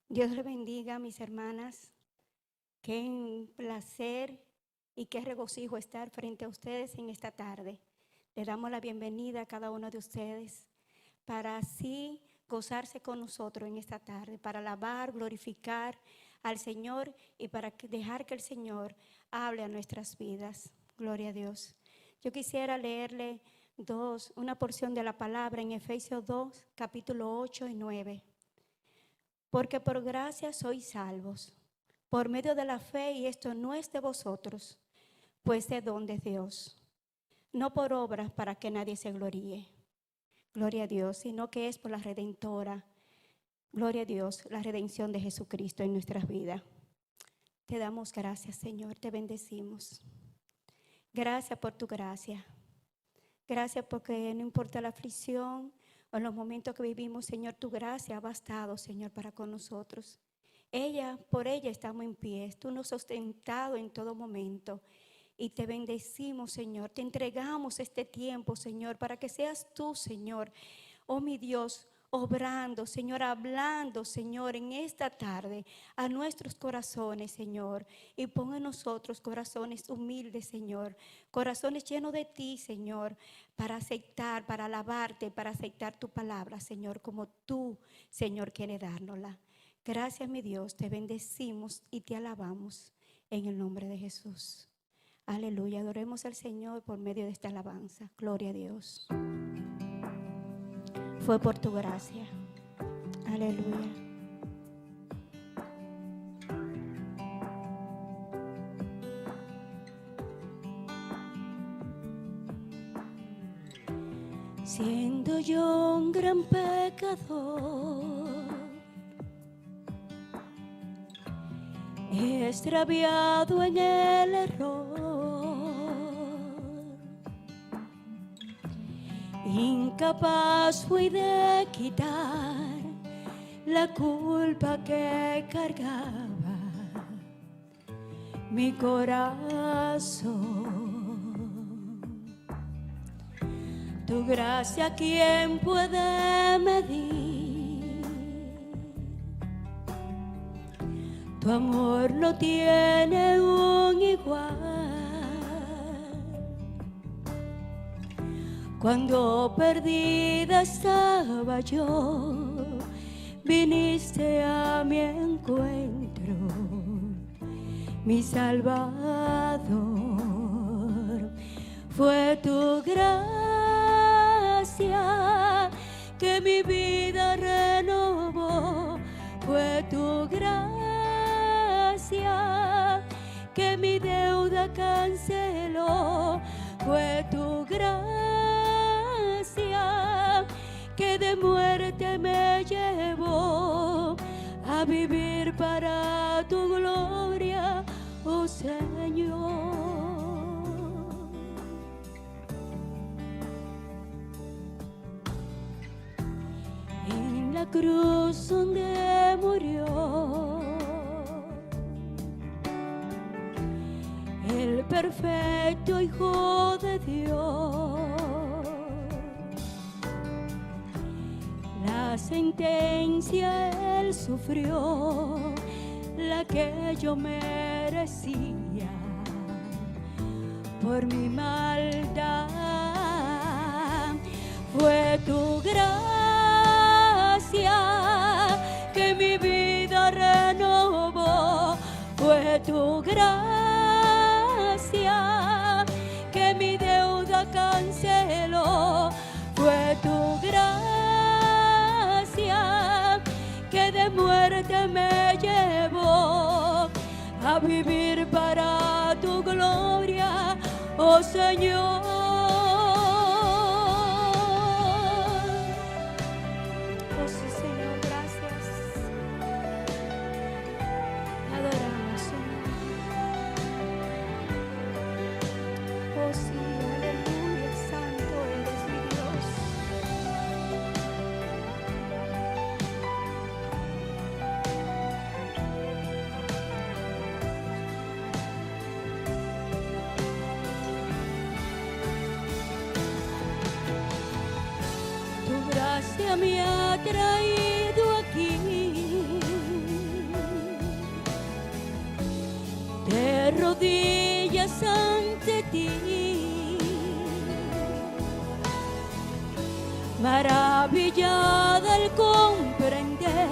Dios les bendiga, mis hermanas. Qué placer y qué regocijo estar frente a ustedes en esta tarde. Le damos la bienvenida a cada uno de ustedes para así gozarse con nosotros en esta tarde, para alabar, glorificar al Señor y para dejar que el Señor hable a nuestras vidas. Gloria a Dios. Yo quisiera leerle una porción de la palabra en Efesios 2, capítulo 8 y 9. Porque por gracia sois salvos, por medio de la fe, y esto no es de vosotros, pues de don de Dios, no por obras para que nadie se gloríe. Gloria a Dios, sino que es por la redentora. Gloria a Dios, la redención de Jesucristo en nuestras vidas. Te damos gracias, Señor, te bendecimos. Gracias por tu gracia. Gracias porque no importa la aflicción o en los momentos que vivimos, Señor, tu gracia ha bastado, Señor, para con nosotros. Por ella estamos en pie. Tú nos has sustentado en todo momento. Y te bendecimos, Señor. Te entregamos este tiempo, Señor, para que seas tú, Señor, oh mi Dios, obrando, Señor, hablando, Señor, en esta tarde a nuestros corazones, Señor. Y pon en nosotros corazones humildes, Señor, corazones llenos de ti, Señor, para aceptar, para alabarte, para aceptar tu palabra, Señor, como tú, Señor, quieres dárnosla. Gracias, mi Dios, te bendecimos y te alabamos en el nombre de Jesús. Aleluya, adoremos al Señor por medio de esta alabanza. Gloria a Dios. Fue por tu gracia. Aleluya. Siendo yo un gran pecador, extraviado en el error, incapaz fui de quitar la culpa que cargaba mi corazón. Tu gracia, ¿quién puede medir? Tu amor no tiene un igual. Cuando perdida estaba yo, viniste a mi encuentro, mi Salvador. Fue tu gracia que mi vida renovó. Fue tu gracia que mi deuda canceló. Fue tu gracia que de muerte me llevó a vivir para tu gloria, oh Señor. En la cruz donde murió el perfecto Hijo de Dios, la sentencia Él sufrió, la que yo merecía por mi maldad. Fue tu gracia que mi vida renovó. Fue tu gracia que mi deuda canceló. Fue tu gracia que de muerte me llevó a vivir para tu gloria, oh Señor. Oh sí, Señor, gracias. Adoramos, Señor. Oh sí, aleluya, santo eres mi Dios. Tu gracia me ha traído aquí rodillas ante ti, maravillada al comprender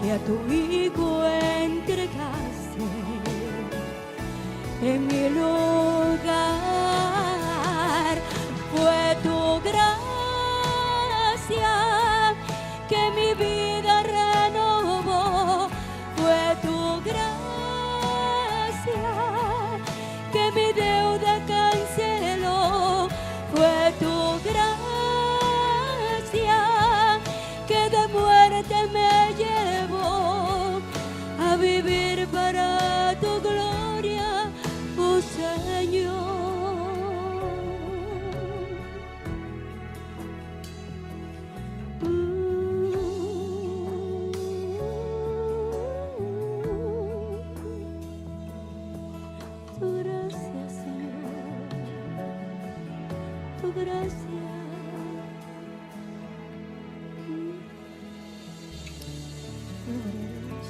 que a tu Hijo entregaste en mi lugar. Fue tu gracia que mi vida renovó, fue tu gracia que mi deuda canceló, fue tu gracia que de muerte me llevó a vivir para tu gloria, oh Señor. Tu gracia, Señor, tu gracia. Gloria a Dios.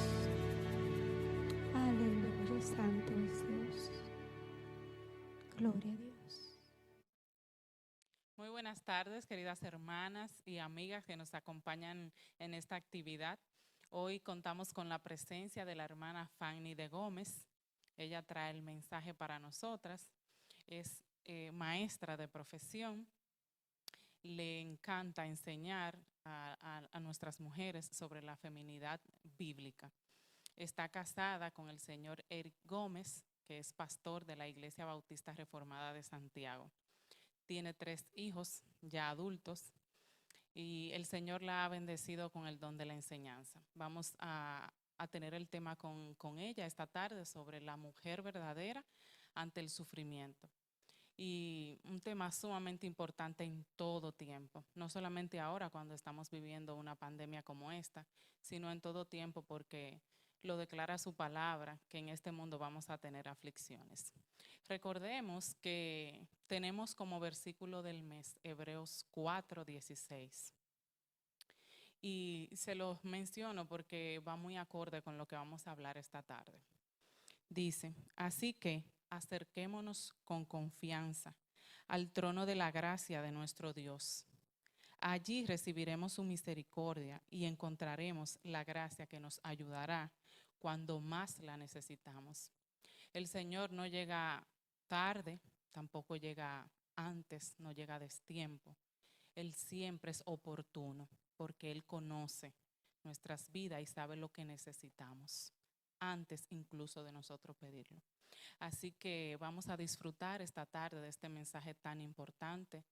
Aleluya, santo es Dios. Gloria a Dios. Muy buenas tardes, queridas hermanas y amigas que nos acompañan en esta actividad. Hoy contamos con la presencia de la hermana Fanny de Gómez. Ella trae el mensaje para nosotras. Es maestra de profesión. Le encanta enseñar a nuestras mujeres sobre la feminidad bíblica. Está casada con el señor Eric Gómez, que es pastor de la Iglesia Bautista Reformada de Santiago. Tiene 3 hijos ya adultos y el Señor la ha bendecido con el don de la enseñanza. Vamos a tener el tema con ella esta tarde sobre la mujer verdadera ante el sufrimiento. Y un tema sumamente importante en todo tiempo, no solamente ahora cuando estamos viviendo una pandemia como esta, sino en todo tiempo porque lo declara su palabra, que en este mundo vamos a tener aflicciones. Recordemos que tenemos como versículo del mes Hebreos 4:16. Y se los menciono porque va muy acorde con lo que vamos a hablar esta tarde. Dice, así que acerquémonos con confianza al trono de la gracia de nuestro Dios. Allí recibiremos su misericordia y encontraremos la gracia que nos ayudará cuando más la necesitamos. El Señor no llega tarde, tampoco llega antes, no llega a destiempo. Él siempre es oportuno porque Él conoce nuestras vidas y sabe lo que necesitamos, antes incluso de nosotros pedirlo. Así que vamos a disfrutar esta tarde de este mensaje tan importante,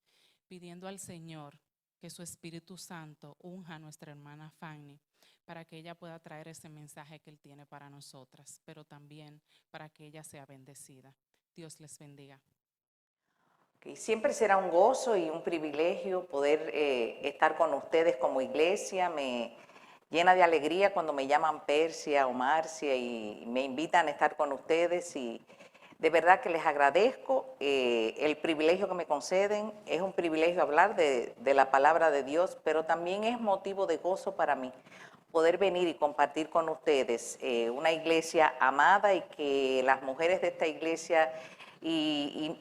pidiendo al Señor que su Espíritu Santo unja a nuestra hermana Fanny para que ella pueda traer ese mensaje que Él tiene para nosotras, pero también para que ella sea bendecida. Dios les bendiga. Siempre será un gozo y un privilegio poder estar con ustedes como iglesia. Me llena de alegría cuando me llaman Persia o Marcia y me invitan a estar con ustedes, y de verdad que les agradezco el privilegio que me conceden. Es un privilegio hablar de la palabra de Dios, pero también es motivo de gozo para mí poder venir y compartir con ustedes una iglesia amada, y que las mujeres de esta iglesia y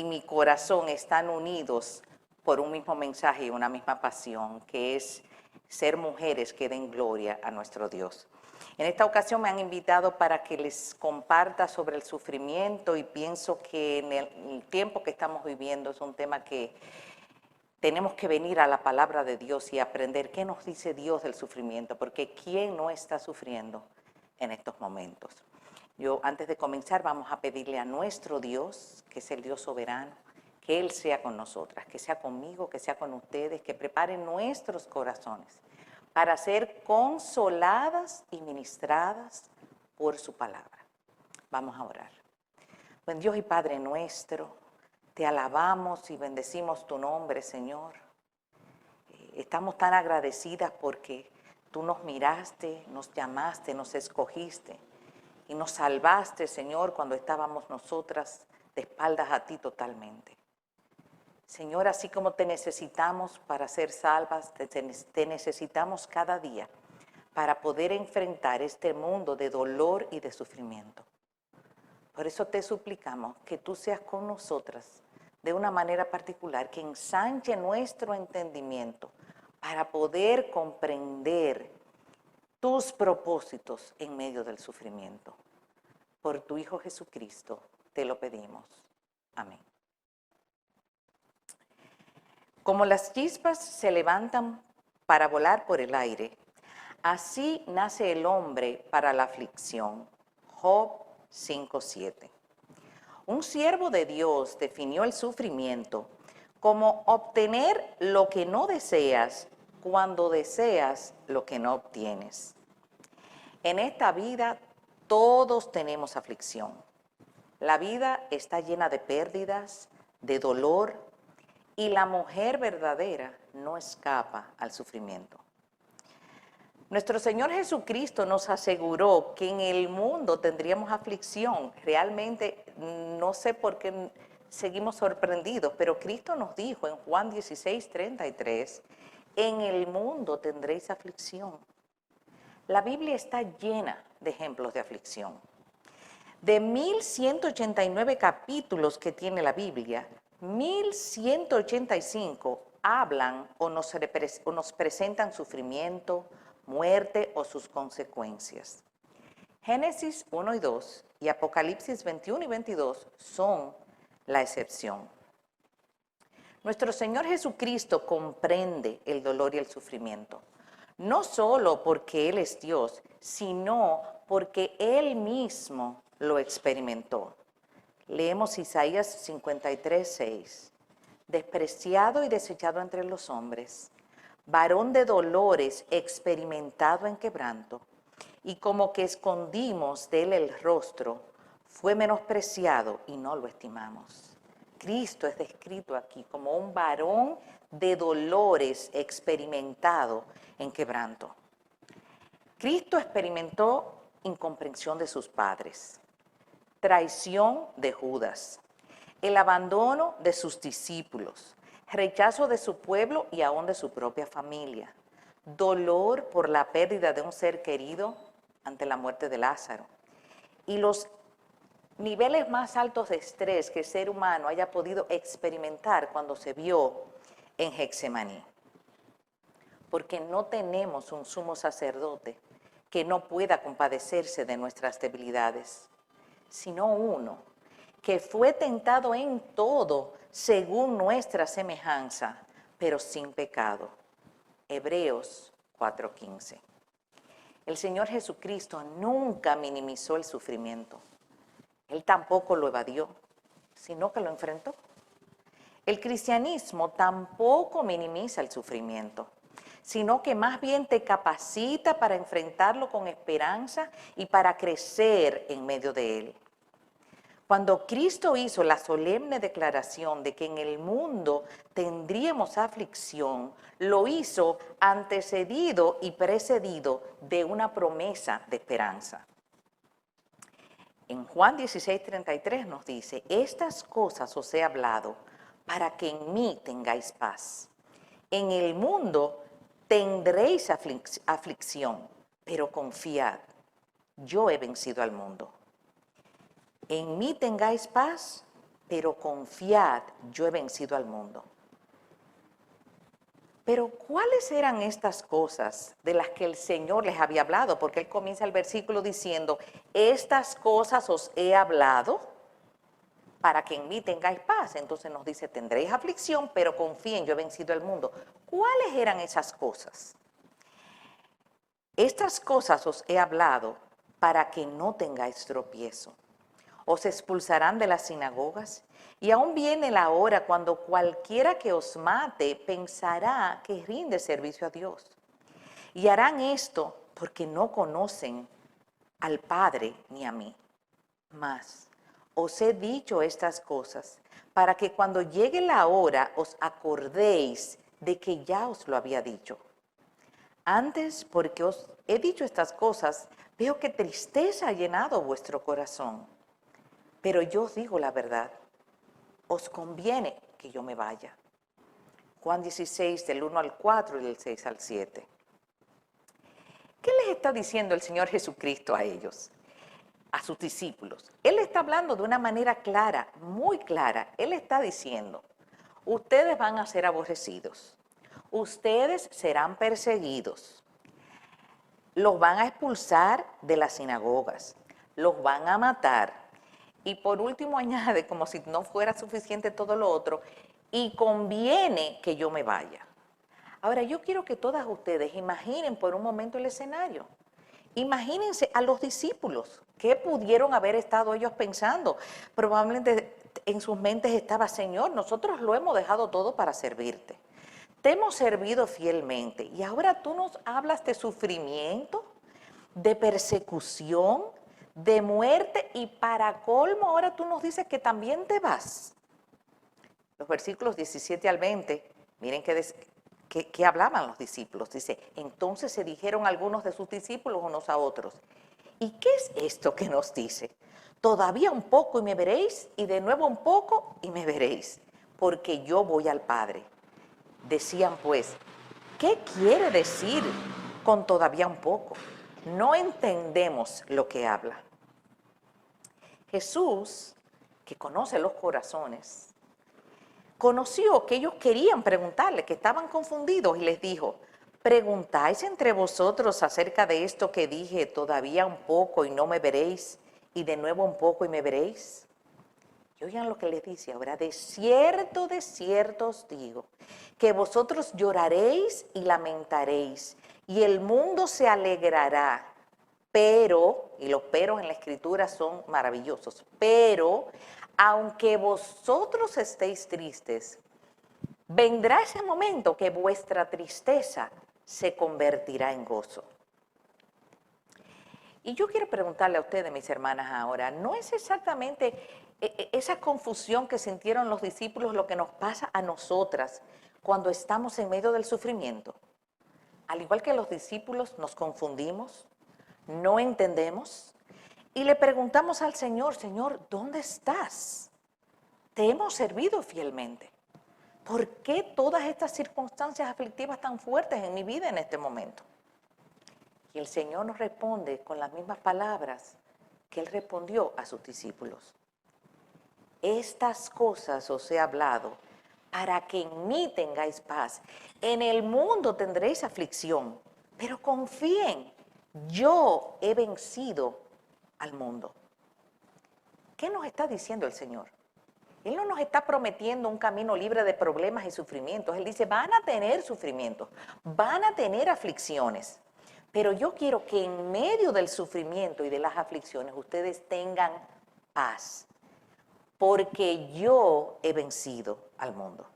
mi corazón están unidos por un mismo mensaje y una misma pasión, que es ser mujeres que den gloria a nuestro Dios. En esta ocasión me han invitado para que les comparta sobre el sufrimiento, y pienso que en el tiempo que estamos viviendo es un tema que tenemos que venir a la palabra de Dios y aprender qué nos dice Dios del sufrimiento, porque ¿quién no está sufriendo en estos momentos? Yo, antes de comenzar, vamos a pedirle a nuestro Dios, que es el Dios soberano, que Él sea con nosotras, que sea conmigo, que sea con ustedes, que prepare nuestros corazones para ser consoladas y ministradas por su palabra. Vamos a orar. Buen Dios y Padre nuestro, te alabamos y bendecimos tu nombre, Señor. Estamos tan agradecidas porque tú nos miraste, nos llamaste, nos escogiste y nos salvaste, Señor, cuando estábamos nosotras de espaldas a ti totalmente. Señor, así como te necesitamos para ser salvas, te necesitamos cada día para poder enfrentar este mundo de dolor y de sufrimiento. Por eso te suplicamos que tú seas con nosotras de una manera particular, que ensanche nuestro entendimiento para poder comprender tus propósitos en medio del sufrimiento. Por tu Hijo Jesucristo te lo pedimos. Amén. Como las chispas se levantan para volar por el aire, así nace el hombre para la aflicción. Job 5:7. Un siervo de Dios definió el sufrimiento como obtener lo que no deseas cuando deseas lo que no obtienes. En esta vida todos tenemos aflicción. La vida está llena de pérdidas, de dolor, y la mujer verdadera no escapa al sufrimiento. Nuestro Señor Jesucristo nos aseguró que en el mundo tendríamos aflicción. Realmente no sé por qué seguimos sorprendidos, pero Cristo nos dijo en Juan 16:33, en el mundo tendréis aflicción. La Biblia está llena de ejemplos de aflicción. De 1189 capítulos que tiene la Biblia, 1185 hablan o nos presentan sufrimiento, muerte o sus consecuencias. Génesis 1 y 2 y Apocalipsis 21 y 22 son la excepción. Nuestro Señor Jesucristo comprende el dolor y el sufrimiento, no solo porque Él es Dios, sino porque Él mismo lo experimentó. Leemos Isaías 53:6. Despreciado y desechado entre los hombres, varón de dolores, experimentado en quebranto, y como que escondimos de él el rostro, fue menospreciado y no lo estimamos. Cristo es descrito aquí como un varón de dolores, experimentado en quebranto. Cristo experimentó incomprensión de sus padres, traición de Judas, el abandono de sus discípulos, rechazo de su pueblo y aún de su propia familia, dolor por la pérdida de un ser querido ante la muerte de Lázaro, y los niveles más altos de estrés que el ser humano haya podido experimentar cuando se vio en Getsemaní. Porque no tenemos un sumo sacerdote que no pueda compadecerse de nuestras debilidades, sino uno que fue tentado en todo según nuestra semejanza, pero sin pecado. Hebreos 4:15. El Señor Jesucristo nunca minimizó el sufrimiento. Él tampoco lo evadió, sino que lo enfrentó. El cristianismo tampoco minimiza el sufrimiento, sino que más bien te capacita para enfrentarlo con esperanza y para crecer en medio de él. Cuando Cristo hizo la solemne declaración de que en el mundo tendríamos aflicción, lo hizo antecedido y precedido de una promesa de esperanza. En Juan 16:33 nos dice, estas cosas os he hablado para que en mí tengáis paz. En el mundo tendréis aflicción, pero confiad, yo he vencido al mundo. En mí tengáis paz, pero confiad, yo he vencido al mundo. Pero ¿cuáles eran estas cosas de las que el Señor les había hablado? Porque Él comienza el versículo diciendo, estas cosas os he hablado para que en mí tengáis paz. Entonces nos dice, tendréis aflicción, pero confíen, yo he vencido al mundo. ¿Cuáles eran esas cosas? Estas cosas os he hablado para que no tengáis tropiezo. Os expulsarán de las sinagogas, y aún viene la hora cuando cualquiera que os mate pensará que rinde servicio a Dios. Y harán esto porque no conocen al Padre ni a mí. Mas os he dicho estas cosas para que cuando llegue la hora os acordéis de que ya os lo había dicho. Antes, porque os he dicho estas cosas, veo que tristeza ha llenado vuestro corazón. Pero yo os digo la verdad, os conviene que yo me vaya. Juan 16, del 1 al 4 y del 6 al 7. ¿Qué les está diciendo el Señor Jesucristo a ellos? a sus discípulos. Él está hablando de una manera clara, muy clara. Él está diciendo, ustedes van a ser aborrecidos, ustedes serán perseguidos, los van a expulsar de las sinagogas, los van a matar. Y por último añade, como si no fuera suficiente todo lo otro, y conviene que yo me vaya. Ahora, yo quiero que todas ustedes imaginen por un momento el escenario. Imagínense a los discípulos, ¿qué pudieron haber estado ellos pensando? Probablemente en sus mentes estaba, Señor, nosotros lo hemos dejado todo para servirte. Te hemos servido fielmente y ahora tú nos hablas de sufrimiento, de persecución, de muerte y para colmo ahora tú nos dices que también te vas. Los versículos 17 al 20, miren qué hablaban los discípulos. Dice, entonces se dijeron algunos de sus discípulos unos a otros, ¿y qué es esto que nos dice? Todavía un poco y me veréis, y de nuevo un poco y me veréis, porque yo voy al Padre. Decían pues, ¿qué quiere decir con todavía un poco? No entendemos lo que habla. Jesús, que conoce los corazones, conoció que ellos querían preguntarle, que estaban confundidos y les dijo, ¿preguntáis entre vosotros acerca de esto que dije, todavía un poco y no me veréis, y de nuevo un poco y me veréis? Y oigan lo que les dice ahora, de cierto os digo, que vosotros lloraréis y lamentaréis, y el mundo se alegrará, pero, y los peros en la Escritura son maravillosos, pero aunque vosotros estéis tristes, vendrá ese momento que vuestra tristeza se convertirá en gozo. Y yo quiero preguntarle a ustedes, mis hermanas, ahora, ¿no es exactamente esa confusión que sintieron los discípulos lo que nos pasa a nosotras cuando estamos en medio del sufrimiento? Al igual que los discípulos nos confundimos, no entendemos y le preguntamos al Señor, Señor, ¿dónde estás? Te hemos servido fielmente. ¿Por qué todas estas circunstancias aflictivas tan fuertes en mi vida en este momento? Y el Señor nos responde con las mismas palabras que Él respondió a sus discípulos. Estas cosas os he hablado para que en mí tengáis paz. En el mundo tendréis aflicción, pero confíen, yo he vencido al mundo. ¿Qué nos está diciendo el Señor? Él no nos está prometiendo un camino libre de problemas y sufrimientos. Él dice, van a tener sufrimientos, van a tener aflicciones. Pero yo quiero que en medio del sufrimiento y de las aflicciones ustedes tengan paz, porque yo he vencido al mundo.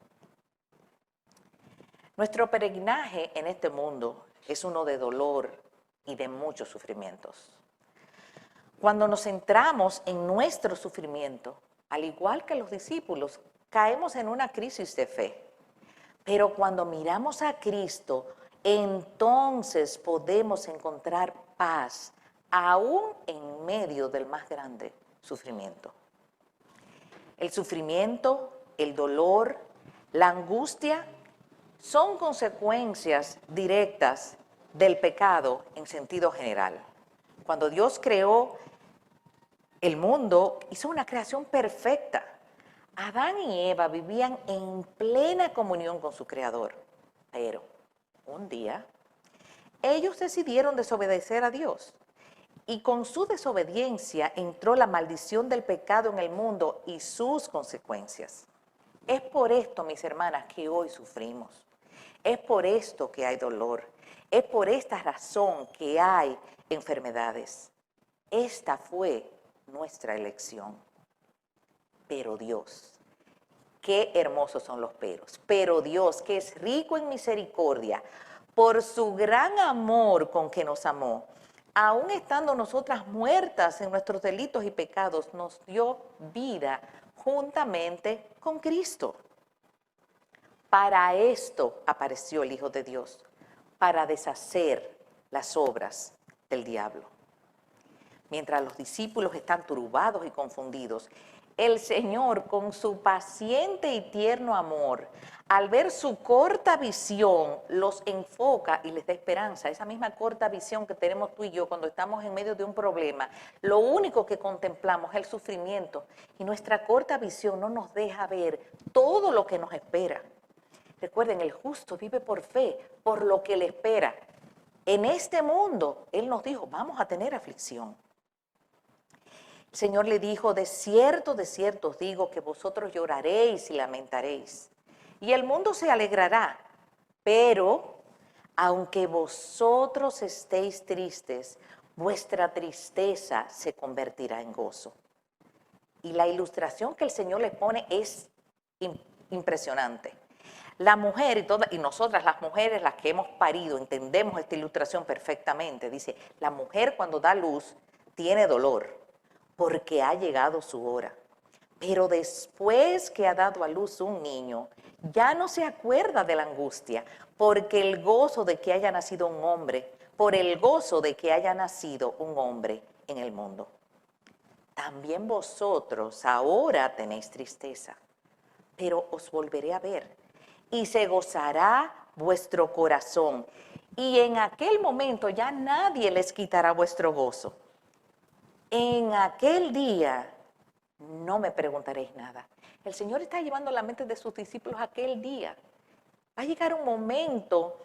Nuestro peregrinaje en este mundo es uno de dolor y de muchos sufrimientos. Cuando nos centramos en nuestro sufrimiento, al igual que los discípulos, caemos en una crisis de fe. Pero cuando miramos a Cristo, entonces podemos encontrar paz, aún en medio del más grande sufrimiento. El sufrimiento, el dolor, la angustia son consecuencias directas del pecado en sentido general. Cuando Dios creó el mundo, hizo una creación perfecta. Adán y Eva vivían en plena comunión con su Creador, pero un día ellos decidieron desobedecer a Dios y con su desobediencia entró la maldición del pecado en el mundo y sus consecuencias. Es por esto, mis hermanas, que hoy sufrimos. Es por esto que hay dolor. Es por esta razón que hay enfermedades. Esta fue nuestra elección. Pero Dios, qué hermosos son los peros. Pero Dios, que es rico en misericordia, por su gran amor con que nos amó, aun estando nosotras muertas en nuestros delitos y pecados, nos dio vida juntamente con Cristo. Para esto apareció el Hijo de Dios, para deshacer las obras del diablo. Mientras los discípulos están turbados y confundidos, el Señor, con su paciente y tierno amor, al ver su corta visión, los enfoca y les da esperanza. Esa misma corta visión que tenemos tú y yo cuando estamos en medio de un problema, lo único que contemplamos es el sufrimiento y nuestra corta visión no nos deja ver todo lo que nos espera. Recuerden, el justo vive por fe, por lo que le espera. En este mundo, Él nos dijo, vamos a tener aflicción. El Señor le dijo, de cierto os digo que vosotros lloraréis y lamentaréis. Y el mundo se alegrará, pero aunque vosotros estéis tristes, vuestra tristeza se convertirá en gozo. Y la ilustración que el Señor le pone es impresionante. La mujer y nosotras las mujeres, las que hemos parido, entendemos esta ilustración perfectamente. Dice, la mujer cuando da luz tiene dolor porque ha llegado su hora. Pero después que ha dado a luz un niño, ya no se acuerda de la angustia, porque el gozo de que haya nacido un hombre, por el gozo de que haya nacido un hombre en el mundo. También vosotros ahora tenéis tristeza, pero os volveré a ver, y se gozará vuestro corazón, y en aquel momento ya nadie les quitará vuestro gozo. En aquel día no me preguntaréis nada. El Señor está llevando la mente de sus discípulos a aquel día. Va a llegar un momento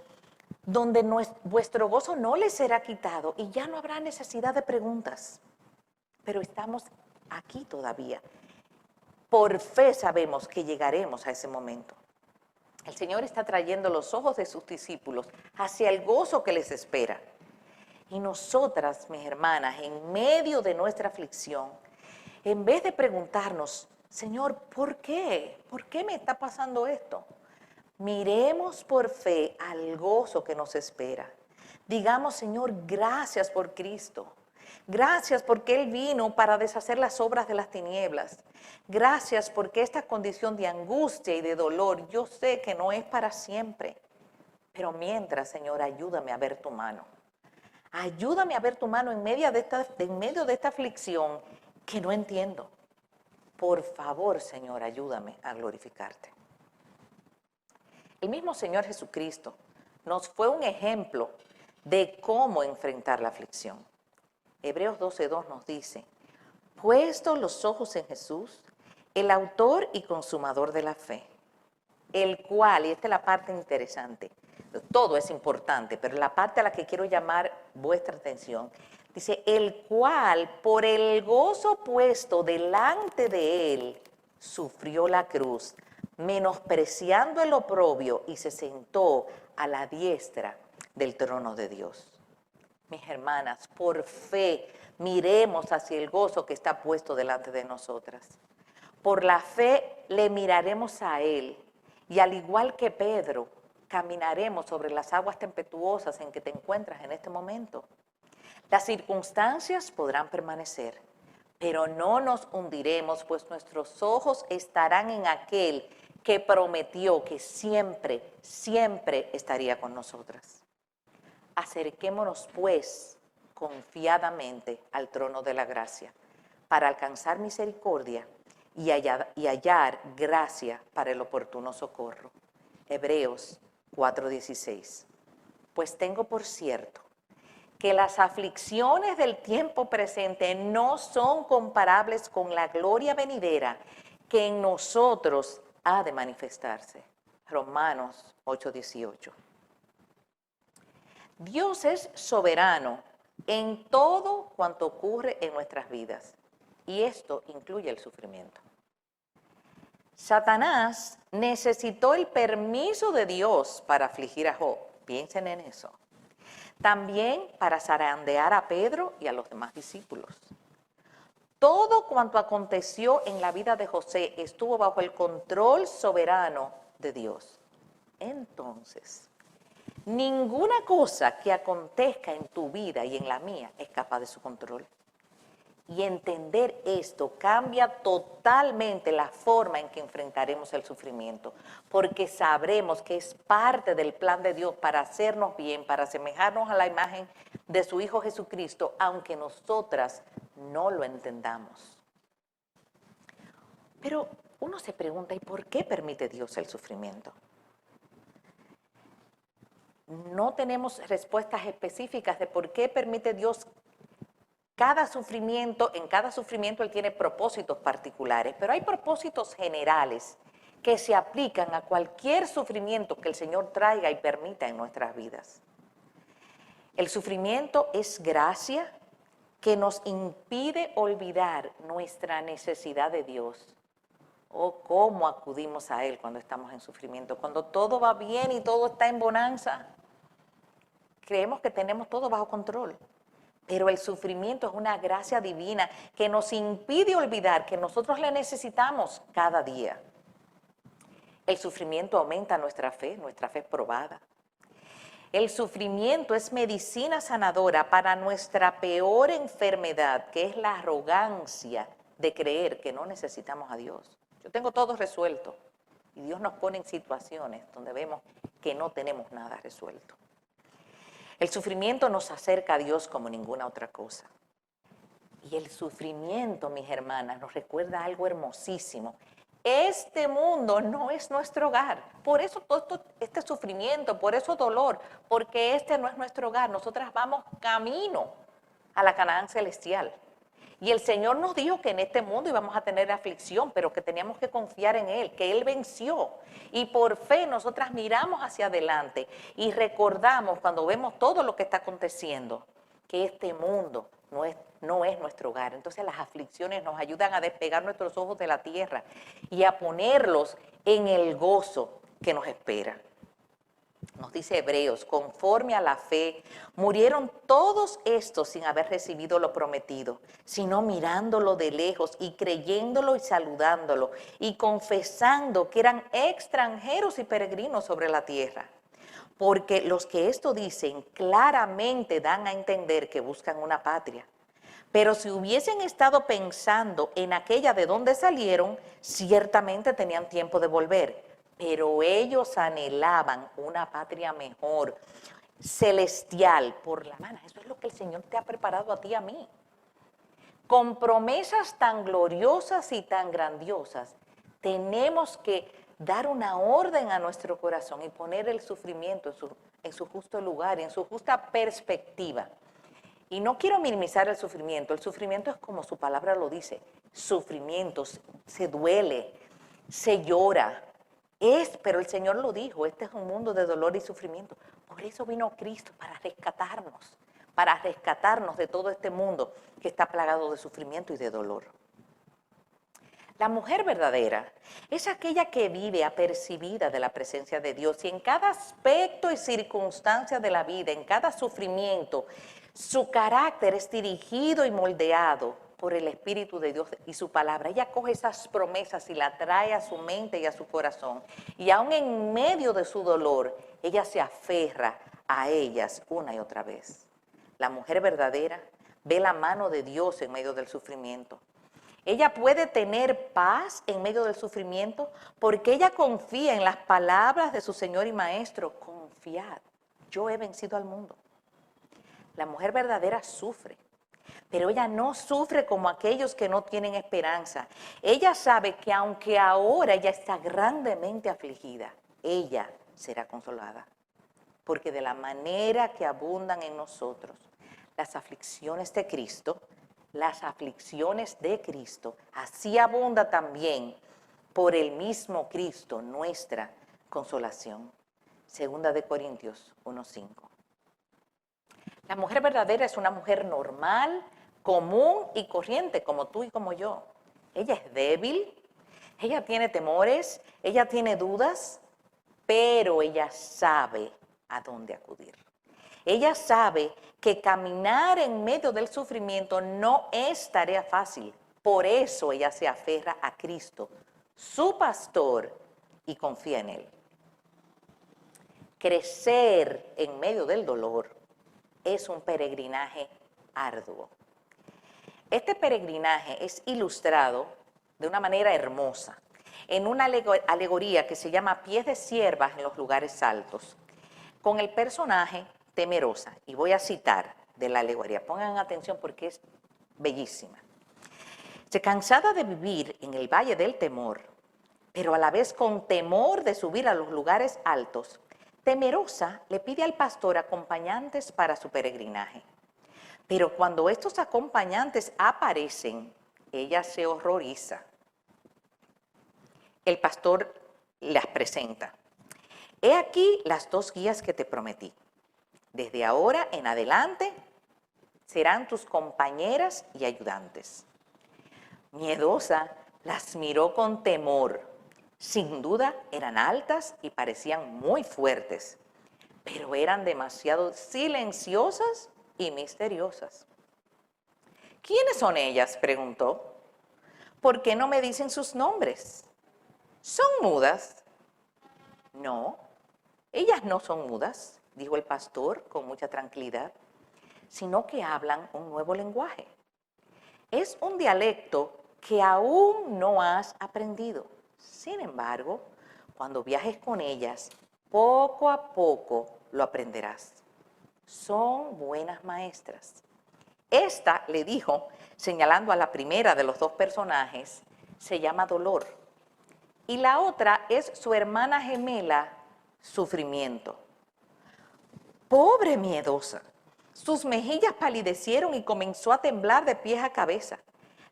donde vuestro gozo no les será quitado y ya no habrá necesidad de preguntas. Pero estamos aquí todavía. Por fe sabemos que llegaremos a ese momento. El Señor está trayendo los ojos de sus discípulos hacia el gozo que les espera. Y nosotras, mis hermanas, en medio de nuestra aflicción, en vez de preguntarnos, Señor, ¿por qué? ¿Por qué me está pasando esto? Miremos por fe al gozo que nos espera. Digamos, Señor, gracias por Cristo. Gracias porque Él vino para deshacer las obras de las tinieblas. Gracias porque esta condición de angustia y de dolor, yo sé que no es para siempre. Pero mientras, Señor, ayúdame a ver tu mano. Ayúdame a ver tu mano en medio de esta aflicción que no entiendo. Por favor, Señor, ayúdame a glorificarte. El mismo Señor Jesucristo nos fue un ejemplo de cómo enfrentar la aflicción. Hebreos 12:2 nos dice, puestos los ojos en Jesús, el autor y consumador de la fe, el cual, y esta es la parte interesante, todo es importante, pero la parte a la que quiero llamar vuestra atención, dice, el cual por el gozo puesto delante de él, sufrió la cruz, menospreciando el oprobio y se sentó a la diestra del trono de Dios. Mis hermanas, por fe miremos hacia el gozo que está puesto delante de nosotras. Por la fe le miraremos a él y al igual que Pedro, caminaremos sobre las aguas tempestuosas en que te encuentras en este momento. Las circunstancias podrán permanecer, pero no nos hundiremos, pues nuestros ojos estarán en aquel que prometió que siempre, siempre estaría con nosotras. Acerquémonos, pues, confiadamente al trono de la gracia, para alcanzar misericordia y hallar gracia para el oportuno socorro. Hebreos 4:16. Pues tengo por cierto que las aflicciones del tiempo presente no son comparables con la gloria venidera que en nosotros ha de manifestarse. Romanos 8:18. Dios es soberano en todo cuanto ocurre en nuestras vidas, y esto incluye el sufrimiento. Satanás necesitó el permiso de Dios para afligir a Job. Piensen en eso. También para zarandear a Pedro y a los demás discípulos. Todo cuanto aconteció en la vida de José estuvo bajo el control soberano de Dios. Entonces, ninguna cosa que acontezca en tu vida y en la mía escapa de su control. Y entender esto cambia totalmente la forma en que enfrentaremos el sufrimiento, porque sabremos que es parte del plan de Dios para hacernos bien, para asemejarnos a la imagen de su Hijo Jesucristo, aunque nosotras no lo entendamos. Pero uno se pregunta, ¿y por qué permite Dios el sufrimiento? No tenemos respuestas específicas de por qué permite Dios cada sufrimiento. En cada sufrimiento Él tiene propósitos particulares, pero hay propósitos generales que se aplican a cualquier sufrimiento que el Señor traiga y permita en nuestras vidas. El sufrimiento es gracia que nos impide olvidar nuestra necesidad de Dios. O cómo acudimos a Él cuando estamos en sufrimiento. Cuando todo va bien y todo está en bonanza, creemos que tenemos todo bajo control. Pero el sufrimiento es una gracia divina que nos impide olvidar que nosotros le necesitamos cada día. El sufrimiento aumenta nuestra fe es probada. El sufrimiento es medicina sanadora para nuestra peor enfermedad, que es la arrogancia de creer que no necesitamos a Dios. Yo tengo todo resuelto y Dios nos pone en situaciones donde vemos que no tenemos nada resuelto. El sufrimiento nos acerca a Dios como ninguna otra cosa. Y el sufrimiento, mis hermanas, nos recuerda algo hermosísimo. Este mundo no es nuestro hogar. Por eso todo este sufrimiento, por eso dolor, porque este no es nuestro hogar. Nosotras vamos camino a la Canaán celestial. Y el Señor nos dijo que en este mundo íbamos a tener aflicción, pero que teníamos que confiar en Él, que Él venció. Y por fe nosotras miramos hacia adelante y recordamos cuando vemos todo lo que está aconteciendo, que este mundo no es nuestro hogar. Entonces las aflicciones nos ayudan a despegar nuestros ojos de la tierra y a ponerlos en el gozo que nos espera. Nos dice Hebreos, conforme a la fe, murieron todos estos sin haber recibido lo prometido, sino mirándolo de lejos y creyéndolo y saludándolo y confesando que eran extranjeros y peregrinos sobre la tierra. Porque los que esto dicen claramente dan a entender que buscan una patria. Pero si hubiesen estado pensando en aquella de donde salieron, ciertamente tenían tiempo de volver. Pero ellos anhelaban una patria mejor, celestial, por la mano. Eso es lo que el Señor te ha preparado a ti y a mí. Con promesas tan gloriosas y tan grandiosas, tenemos que dar una orden a nuestro corazón y poner el sufrimiento en su justo lugar, en su justa perspectiva. Y no quiero minimizar el sufrimiento es como su palabra lo dice, sufrimiento, se duele, se llora. Pero el Señor lo dijo, este es un mundo de dolor y sufrimiento. Por eso vino Cristo, para rescatarnos de todo este mundo que está plagado de sufrimiento y de dolor. La mujer verdadera es aquella que vive apercibida de la presencia de Dios y en cada aspecto y circunstancia de la vida, en cada sufrimiento, su carácter es dirigido y moldeado por el Espíritu de Dios y su palabra. Ella coge esas promesas y la trae a su mente y a su corazón. Y aún en medio de su dolor, ella se aferra a ellas una y otra vez. La mujer verdadera ve la mano de Dios en medio del sufrimiento. Ella puede tener paz en medio del sufrimiento porque ella confía en las palabras de su Señor y Maestro. Confiad, yo he vencido al mundo. La mujer verdadera sufre, pero ella no sufre como aquellos que no tienen esperanza. Ella sabe que aunque ahora ella está grandemente afligida, ella será consolada. Porque de la manera que abundan en nosotros las aflicciones de Cristo, así abunda también por el mismo Cristo nuestra consolación. 2 Corintios 1:5. La mujer verdadera es una mujer normal, común y corriente, como tú y como yo. Ella es débil, ella tiene temores, ella tiene dudas, pero ella sabe a dónde acudir. Ella sabe que caminar en medio del sufrimiento no es tarea fácil. Por eso ella se aferra a Cristo, su pastor, y confía en Él. Crecer en medio del dolor es un peregrinaje arduo. Este peregrinaje es ilustrado de una manera hermosa en una alegoría que se llama Pies de siervas en los lugares altos, con el personaje Temerosa. Y voy a citar de la alegoría. Pongan atención porque es bellísima. Cansada de vivir en el valle del temor, pero a la vez con temor de subir a los lugares altos, temerosa le pide al pastor acompañantes para su peregrinaje. Pero cuando estos acompañantes aparecen, ella se horroriza. El pastor las presenta. He aquí las 2 guías que te prometí. Desde ahora en adelante serán tus compañeras y ayudantes. Miedosa, las miró con temor. Sin duda eran altas y parecían muy fuertes, pero eran demasiado silenciosas y misteriosas. ¿Quiénes son ellas?, preguntó. ¿Por qué no me dicen sus nombres? ¿Son mudas? No, ellas no son mudas, dijo el pastor con mucha tranquilidad, sino que hablan un nuevo lenguaje. Es un dialecto que aún no has aprendido. Sin embargo, cuando viajes con ellas, poco a poco lo aprenderás. Son buenas maestras. Esta, le dijo, señalando a la primera de los 2 personajes, se llama Dolor. Y la otra es su hermana gemela, Sufrimiento. Pobre Miedosa. Sus mejillas palidecieron y comenzó a temblar de pies a cabeza.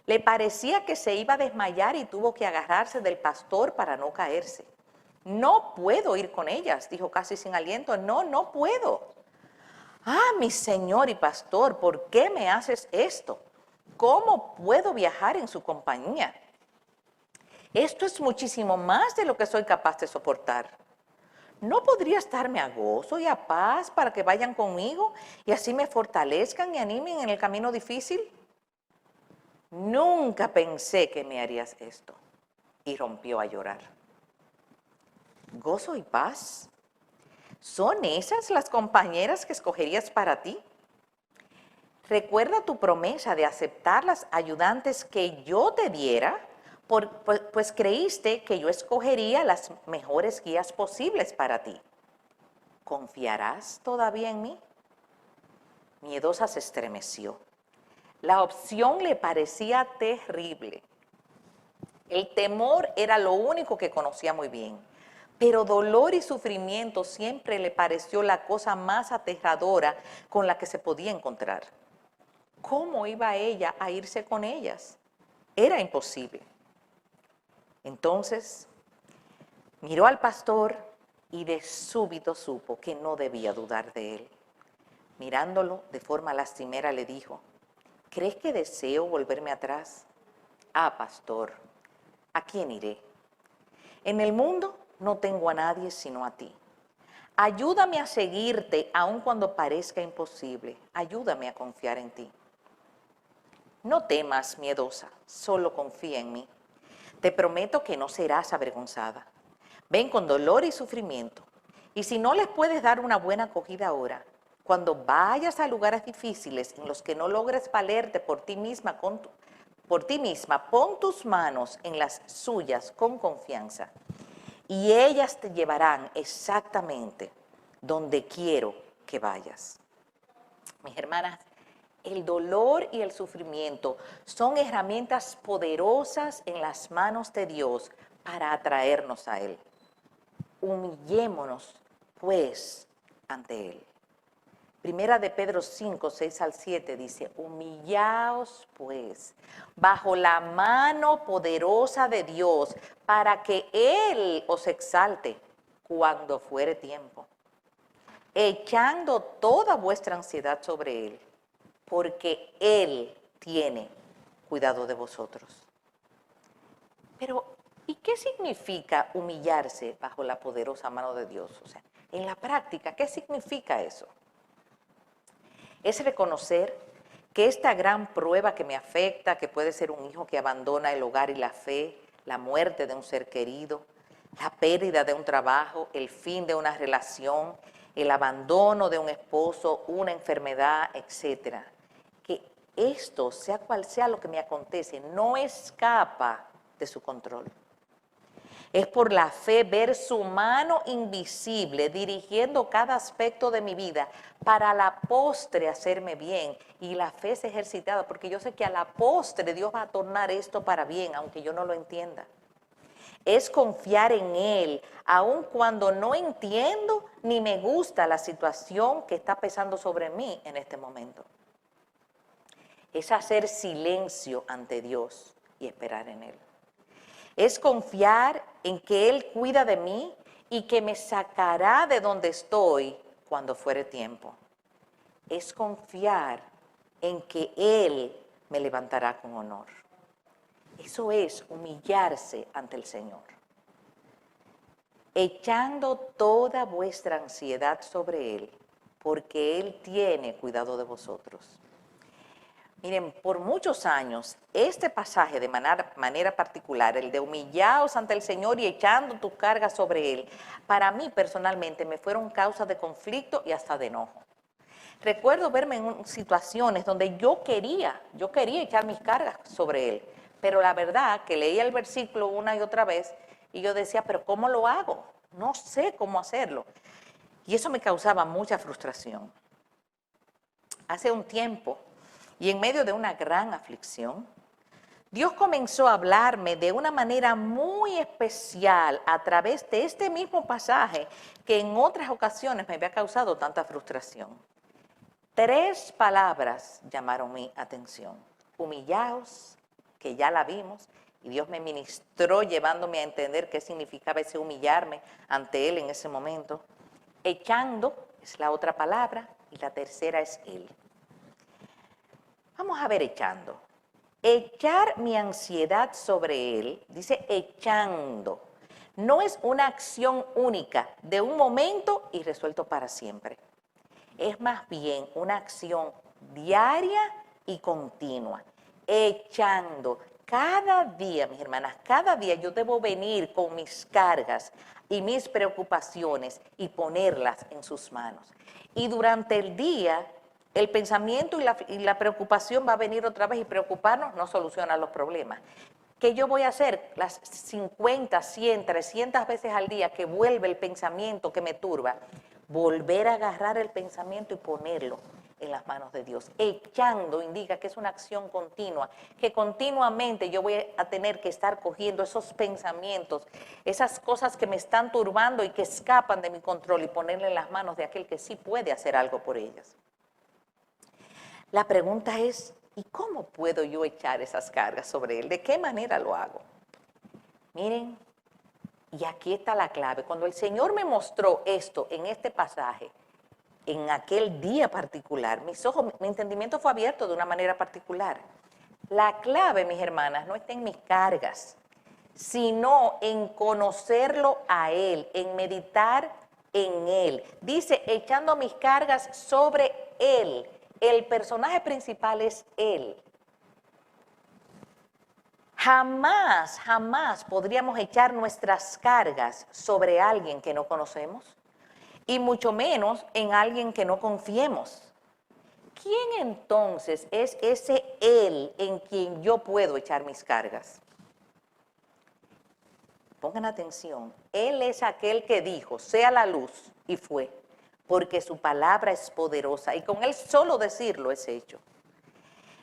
Le parecía que se iba a desmayar y tuvo que agarrarse del pastor para no caerse. No puedo ir con ellas, dijo casi sin aliento. No, no puedo. Ah, mi señor y pastor, ¿por qué me haces esto? ¿Cómo puedo viajar en su compañía? Esto es muchísimo más de lo que soy capaz de soportar. ¿No podrías darme a gozo y a paz para que vayan conmigo y así me fortalezcan y animen en el camino difícil? Nunca pensé que me harías esto. Y rompió a llorar. ¿Gozo y paz? ¿Son esas las compañeras que escogerías para ti? Recuerda tu promesa de aceptar las ayudantes que yo te diera, pues creíste que yo escogería las mejores guías posibles para ti. ¿Confiarás todavía en mí? Miedosa se estremeció. La opción le parecía terrible. El temor era lo único que conocía muy bien, pero dolor y sufrimiento siempre le pareció la cosa más aterradora con la que se podía encontrar. ¿Cómo iba ella a irse con ellas? Era imposible. Entonces, miró al pastor y de súbito supo que no debía dudar de él. Mirándolo de forma lastimera le dijo, ¿crees que deseo volverme atrás? Ah, pastor, ¿a quién iré? En el mundo no tengo a nadie sino a ti. Ayúdame a seguirte aun cuando parezca imposible. Ayúdame a confiar en ti. No temas, Miedosa, solo confía en mí. Te prometo que no serás avergonzada. Ven con dolor y sufrimiento. Y si no les puedes dar una buena acogida ahora, cuando vayas a lugares difíciles en los que no logres valerte por ti misma, pon tus manos en las suyas con confianza. Y ellas te llevarán exactamente donde quiero que vayas. Mis hermanas, el dolor y el sufrimiento son herramientas poderosas en las manos de Dios para atraernos a Él. Humillémonos, pues, ante Él. Primera de Pedro 5, 6 al 7 dice, humillaos, pues, bajo la mano poderosa de Dios, para que Él os exalte cuando fuere tiempo, echando toda vuestra ansiedad sobre Él, porque Él tiene cuidado de vosotros. Pero, ¿y qué significa humillarse bajo la poderosa mano de Dios? O sea, en la práctica, ¿qué significa eso? Es reconocer que esta gran prueba que me afecta, que puede ser un hijo que abandona el hogar y la fe, la muerte de un ser querido, la pérdida de un trabajo, el fin de una relación, el abandono de un esposo, una enfermedad, etcétera. Que esto, sea cual sea lo que me acontece, no escapa de su control. Es por la fe ver su mano invisible dirigiendo cada aspecto de mi vida para a la postre hacerme bien. Y la fe es ejercitada porque yo sé que a la postre Dios va a tornar esto para bien, aunque yo no lo entienda. Es confiar en Él, aun cuando no entiendo ni me gusta la situación que está pesando sobre mí en este momento. Es hacer silencio ante Dios y esperar en Él. Es confiar en que Él cuida de mí y que me sacará de donde estoy cuando fuere tiempo. Es confiar en que Él me levantará con honor. Eso es humillarse ante el Señor. Echando toda vuestra ansiedad sobre Él, porque Él tiene cuidado de vosotros. Miren, por muchos años, este pasaje de manera particular, el de humillaos ante el Señor y echando tus cargas sobre Él, para mí personalmente me fueron causa de conflicto y hasta de enojo. Recuerdo verme en situaciones donde yo quería echar mis cargas sobre Él, pero la verdad que leía el versículo una y otra vez y yo decía, pero ¿cómo lo hago? No sé cómo hacerlo. Y eso me causaba mucha frustración. Hace un tiempo, y en medio de una gran aflicción, Dios comenzó a hablarme de una manera muy especial a través de este mismo pasaje que en otras ocasiones me había causado tanta frustración. 3 palabras llamaron mi atención. Humillaos, que ya la vimos, y Dios me ministró llevándome a entender qué significaba ese humillarme ante Él en ese momento. Echando es la otra palabra y la tercera es Él. Vamos a ver echando. Echar mi ansiedad sobre Él, dice echando, no es una acción única de un momento y resuelto para siempre. Es más bien una acción diaria y continua. Echando. Cada día, mis hermanas, cada día yo debo venir con mis cargas y mis preocupaciones y ponerlas en sus manos. Y durante el día, el pensamiento y la preocupación va a venir otra vez y preocuparnos no soluciona los problemas. ¿Qué yo voy a hacer? Las 50, 100, 300 veces al día que vuelve el pensamiento que me turba, volver a agarrar el pensamiento y ponerlo en las manos de Dios. Echando indica que es una acción continua, que continuamente yo voy a tener que estar cogiendo esos pensamientos, esas cosas que me están turbando y que escapan de mi control y ponerle en las manos de aquel que sí puede hacer algo por ellas. La pregunta es, ¿y cómo puedo yo echar esas cargas sobre Él? ¿De qué manera lo hago? Miren, y aquí está la clave. Cuando el Señor me mostró esto en este pasaje, en aquel día particular, mi entendimiento fue abierto de una manera particular. La clave, mis hermanas, no está en mis cargas, sino en conocerlo a Él, en meditar en Él. Dice, echando mis cargas sobre Él. El personaje principal es Él. Jamás, jamás podríamos echar nuestras cargas sobre alguien que no conocemos y mucho menos en alguien que no confiemos. ¿Quién entonces es ese Él en quien yo puedo echar mis cargas? Pongan atención, Él es aquel que dijo, sea la luz, y fue, porque su palabra es poderosa y con Él solo decirlo es hecho.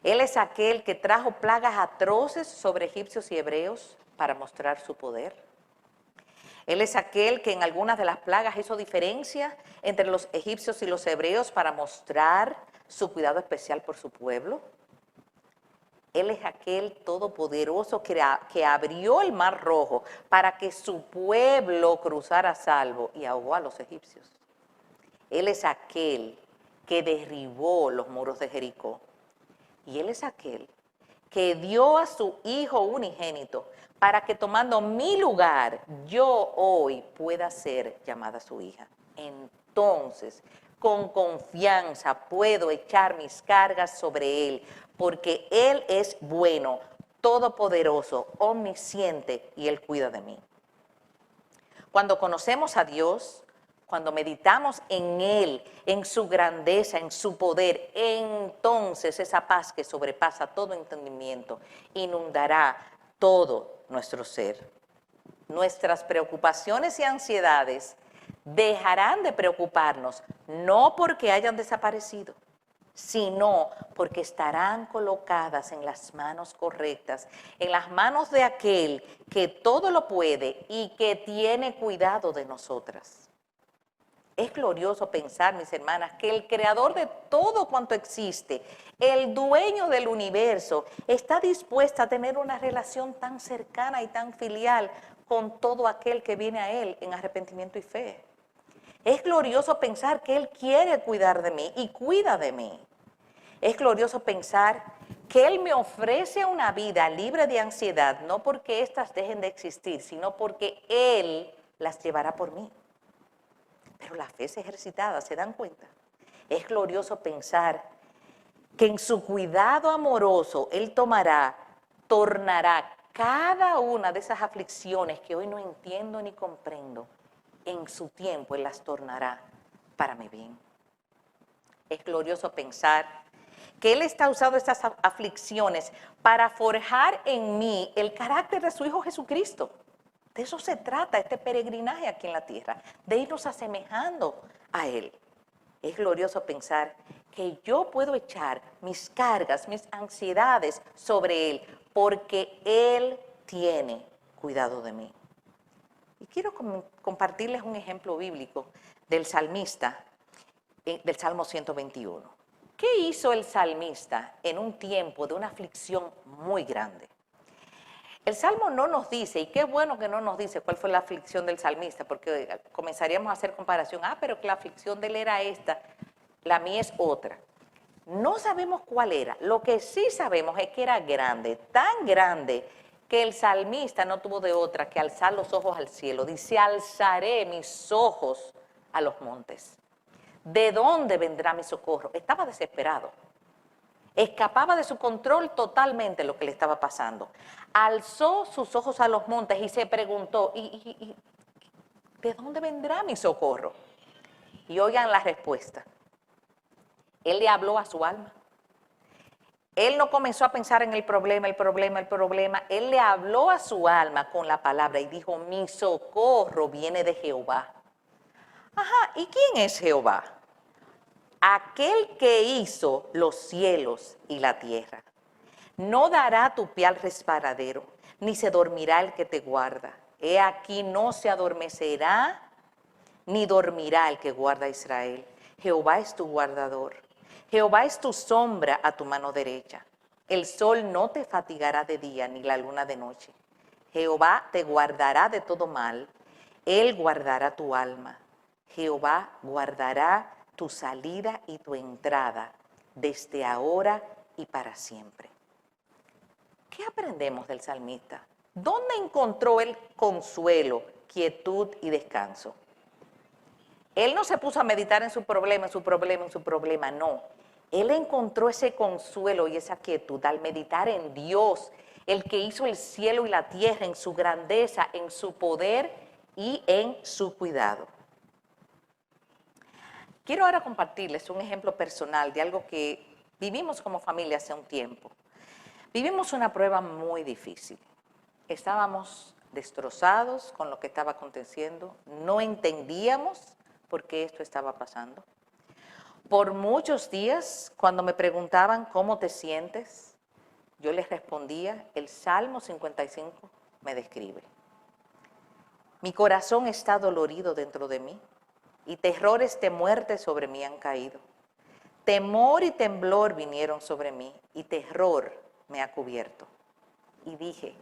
Él es aquel que trajo plagas atroces sobre egipcios y hebreos para mostrar su poder. Él es aquel que en algunas de las plagas hizo diferencia entre los egipcios y los hebreos para mostrar su cuidado especial por su pueblo. Él es aquel todopoderoso que abrió el mar rojo para que su pueblo cruzara a salvo y ahogó a los egipcios. Él es aquel que derribó los muros de Jericó. Y Él es aquel que dio a su Hijo unigénito para que tomando mi lugar, yo hoy pueda ser llamada su hija. Entonces, con confianza puedo echar mis cargas sobre Él, porque Él es bueno, todopoderoso, omnisciente y Él cuida de mí. Cuando conocemos a Dios, cuando meditamos en Él, en su grandeza, en su poder, entonces esa paz que sobrepasa todo entendimiento inundará todo nuestro ser. nuestras preocupaciones y ansiedades dejarán de preocuparnos, no porque hayan desaparecido, sino porque estarán colocadas en las manos correctas, en las manos de aquel que todo lo puede y que tiene cuidado de nosotras. Es glorioso pensar, mis hermanas, que el creador de todo cuanto existe, el dueño del universo, está dispuesto a tener una relación tan cercana y tan filial con todo aquel que viene a él en arrepentimiento y fe. Es glorioso pensar que él quiere cuidar de mí y cuida de mí. Es glorioso pensar que él me ofrece una vida libre de ansiedad, no porque éstas dejen de existir, sino porque él las llevará por mí. Pero la fe es ejercitada, ¿se dan cuenta? Es glorioso pensar que en su cuidado amoroso Él tornará cada una de esas aflicciones que hoy no entiendo ni comprendo. En su tiempo Él las tornará para mi bien. Es glorioso pensar que Él está usando estas aflicciones para forjar en mí el carácter de su Hijo Jesucristo. De eso se trata este peregrinaje aquí en la tierra, de irnos asemejando a Él. Es glorioso pensar que yo puedo echar mis cargas, mis ansiedades sobre Él, porque Él tiene cuidado de mí. Y quiero compartirles un ejemplo bíblico del salmista, del Salmo 121. ¿Qué hizo el salmista en un tiempo de una aflicción muy grande? El Salmo no nos dice, y qué bueno que no nos dice cuál fue la aflicción del salmista, porque comenzaríamos a hacer comparación, pero que la aflicción de él era esta, la mía es otra. No sabemos cuál era, lo que sí sabemos es que era grande, tan grande, que el salmista no tuvo de otra que alzar los ojos al cielo. Dice, alzaré mis ojos a los montes. ¿De dónde vendrá mi socorro? Estaba desesperado. Escapaba de su control totalmente lo que le estaba pasando. Alzó sus ojos a los montes y se preguntó, ¿y de dónde vendrá mi socorro? Y oigan la respuesta. Él le habló a su alma. Él no comenzó a pensar en el problema. Él le habló a su alma con la palabra y dijo, mi socorro viene de Jehová. Ajá, ¿y quién es Jehová? Aquel que hizo los cielos y la tierra. No dará tu pie al resbaladero, ni se dormirá el que te guarda. He aquí no se adormecerá, ni dormirá el que guarda a Israel. Jehová es tu guardador. Jehová es tu sombra a tu mano derecha. El sol no te fatigará de día, ni la luna de noche. Jehová te guardará de todo mal. Él guardará tu alma. Jehová guardará tu salida y tu entrada, desde ahora y para siempre. ¿Qué aprendemos del salmista? ¿Dónde encontró el consuelo, quietud y descanso? Él no se puso a meditar en su problema, no. Él encontró ese consuelo y esa quietud al meditar en Dios, el que hizo el cielo y la tierra, en su grandeza, en su poder y en su cuidado. Quiero ahora compartirles un ejemplo personal de algo que vivimos como familia hace un tiempo. Vivimos una prueba muy difícil. Estábamos destrozados con lo que estaba aconteciendo. No entendíamos por qué esto estaba pasando. Por muchos días, cuando me preguntaban cómo te sientes, yo les respondía, el Salmo 55 me describe. Mi corazón está dolorido dentro de mí. Y terrores de muerte sobre mí han caído. Temor y temblor vinieron sobre mí, y terror me ha cubierto. Y dije,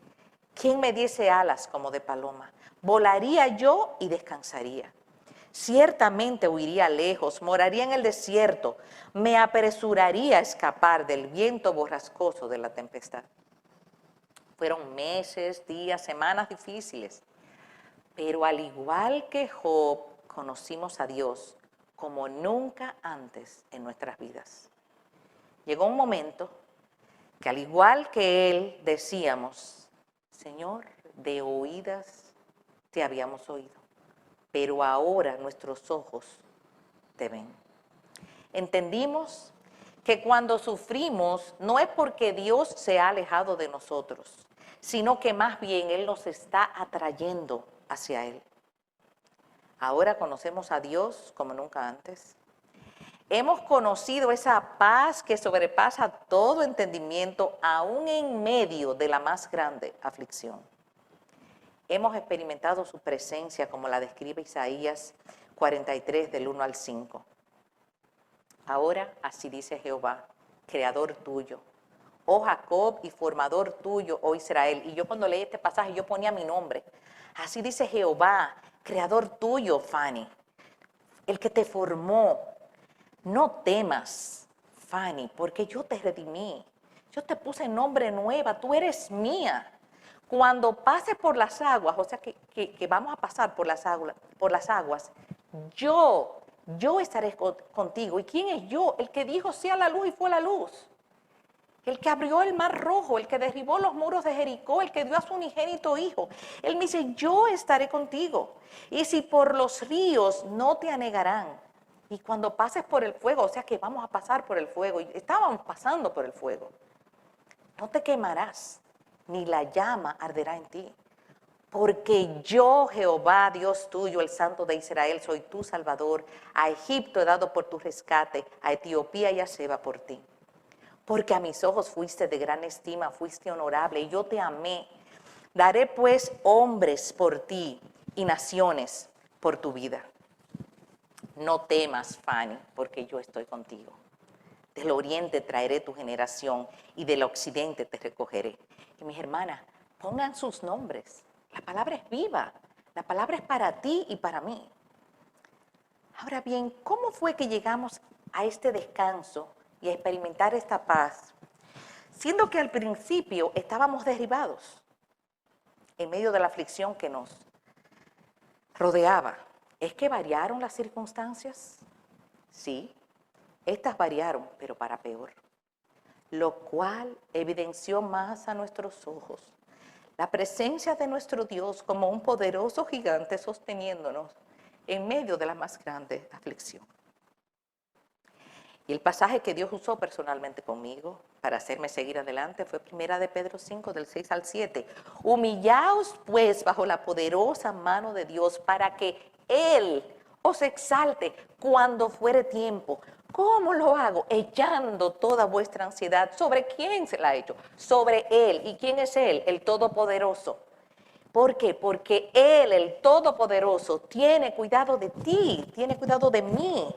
¿quién me diese alas como de paloma? Volaría yo y descansaría. Ciertamente huiría lejos, moraría en el desierto, me apresuraría a escapar del viento borrascoso de la tempestad. Fueron meses, días, semanas difíciles, pero al igual que Job, conocimos a Dios como nunca antes en nuestras vidas. Llegó un momento que al igual que él decíamos, Señor, de oídas te habíamos oído, pero ahora nuestros ojos te ven. Entendimos que cuando sufrimos no es porque Dios se ha alejado de nosotros, sino que más bien Él nos está atrayendo hacia Él. Ahora conocemos a Dios como nunca antes. Hemos conocido esa paz que sobrepasa todo entendimiento, aún en medio de la más grande aflicción. Hemos experimentado su presencia como la describe Isaías 43 del 1 al 5. Ahora así dice Jehová, creador tuyo, oh Jacob y formador tuyo, oh Israel. Y yo cuando leí este pasaje yo ponía mi nombre. Así dice Jehová, creador tuyo, Fanny, el que te formó. No temas, Fanny, porque yo te redimí. Yo te puse nombre nueva, tú eres mía. Cuando pases por las aguas, o sea que vamos a pasar por las aguas, yo estaré contigo. ¿Y quién es yo? El que dijo sea la luz y fue la luz. El que abrió el mar rojo, el que derribó los muros de Jericó, el que dio a su unigénito hijo. Él me dice, yo estaré contigo. Y si por los ríos no te anegarán. Y cuando pases por el fuego, o sea que vamos a pasar por el fuego, y estábamos pasando por el fuego, no te quemarás, ni la llama arderá en ti. Porque yo, Jehová, Dios tuyo, el Santo de Israel, soy tu Salvador. A Egipto he dado por tu rescate, a Etiopía y a Seba por ti. Porque a mis ojos fuiste de gran estima, fuiste honorable, y yo te amé. Daré pues hombres por ti y naciones por tu vida. No temas, Fanny, porque yo estoy contigo. Del oriente traeré tu generación y del occidente te recogeré. Y mis hermanas, pongan sus nombres. La palabra es viva. La palabra es para ti y para mí. Ahora bien, ¿cómo fue que llegamos a este descanso y a experimentar esta paz? Siendo que al principio estábamos derribados en medio de la aflicción que nos rodeaba. ¿Es que variaron las circunstancias? Sí, estas variaron, pero para peor. Lo cual evidenció más a nuestros ojos la presencia de nuestro Dios como un poderoso gigante sosteniéndonos en medio de la más grande aflicción. Y el pasaje que Dios usó personalmente conmigo para hacerme seguir adelante fue 1 de Pedro 5, del 6 al 7. Humillaos pues bajo la poderosa mano de Dios para que Él os exalte cuando fuere tiempo. ¿Cómo lo hago? Echando toda vuestra ansiedad. ¿Sobre quién se la ha hecho? Sobre Él. ¿Y quién es Él? El Todopoderoso. ¿Por qué? Porque Él, el Todopoderoso, tiene cuidado de ti, tiene cuidado de mí.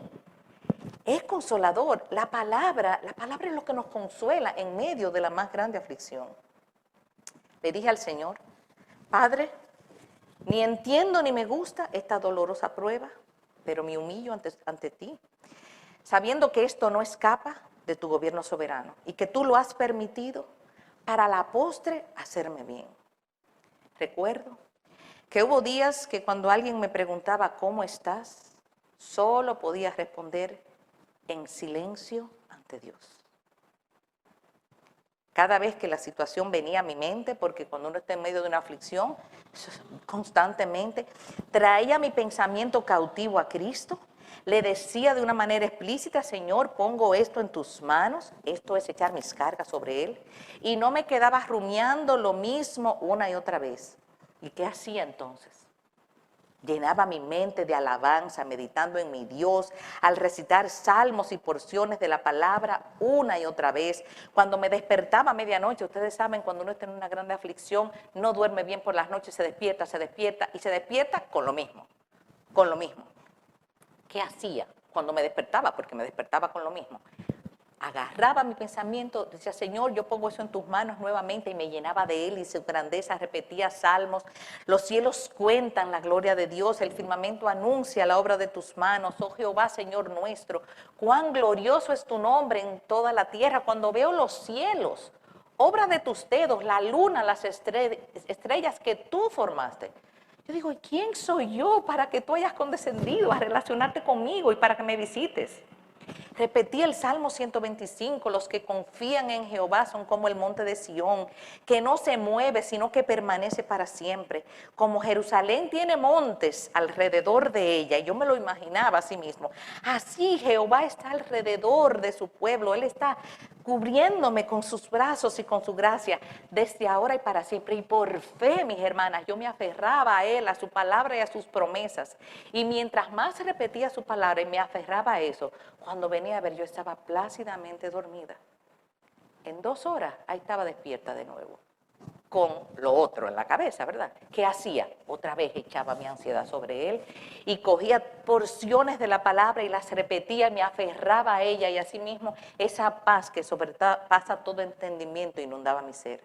Es consolador. La palabra es lo que nos consuela en medio de la más grande aflicción. Le dije al Señor, Padre, ni entiendo ni me gusta esta dolorosa prueba, pero me humillo ante ti, sabiendo que esto no escapa de tu gobierno soberano y que tú lo has permitido para la postre hacerme bien. Recuerdo que hubo días que cuando alguien me preguntaba ¿cómo estás?, solo podía responder en silencio ante Dios. Cada vez que la situación venía a mi mente, porque cuando uno está en medio de una aflicción, constantemente, traía mi pensamiento cautivo a Cristo, le decía de una manera explícita, Señor, pongo esto en tus manos, esto es echar mis cargas sobre Él, y no me quedaba rumiando lo mismo una y otra vez. ¿Y qué hacía entonces? Llenaba mi mente de alabanza, meditando en mi Dios, al recitar salmos y porciones de la palabra una y otra vez. Cuando me despertaba a medianoche, ustedes saben, cuando uno está en una grande aflicción, no duerme bien por las noches, se despierta y se despierta con lo mismo, con lo mismo. ¿Qué hacía cuando me despertaba? Porque me despertaba con lo mismo. Agarraba mi pensamiento, decía, Señor, yo pongo eso en tus manos nuevamente, y me llenaba de Él y su grandeza, repetía salmos. Los cielos cuentan la gloria de Dios, el firmamento anuncia la obra de tus manos. Oh Jehová, Señor nuestro, cuán glorioso es tu nombre en toda la tierra. Cuando veo los cielos, obra de tus dedos, la luna, las estrellas que tú formaste, yo digo, ¿y quién soy yo para que tú hayas condescendido a relacionarte conmigo y para que me visites? Repetí el Salmo 125, los que confían en Jehová son como el monte de Sión, que no se mueve, sino que permanece para siempre. Como Jerusalén tiene montes alrededor de ella, y yo me lo imaginaba así mismo, así Jehová está alrededor de su pueblo, Él está cubriéndome con sus brazos y con su gracia, desde ahora y para siempre. Y por fe, mis hermanas, yo me aferraba a Él, a su palabra y a sus promesas. Y mientras más repetía su palabra y me aferraba a eso, cuando venía a ver, yo estaba plácidamente dormida. En 2 horas, ahí estaba despierta de nuevo, con lo otro en la cabeza, ¿verdad? ¿Qué hacía? Otra vez echaba mi ansiedad sobre Él y cogía porciones de la palabra y las repetía, me aferraba a ella, y asimismo esa paz que sobrepasa todo entendimiento inundaba mi ser.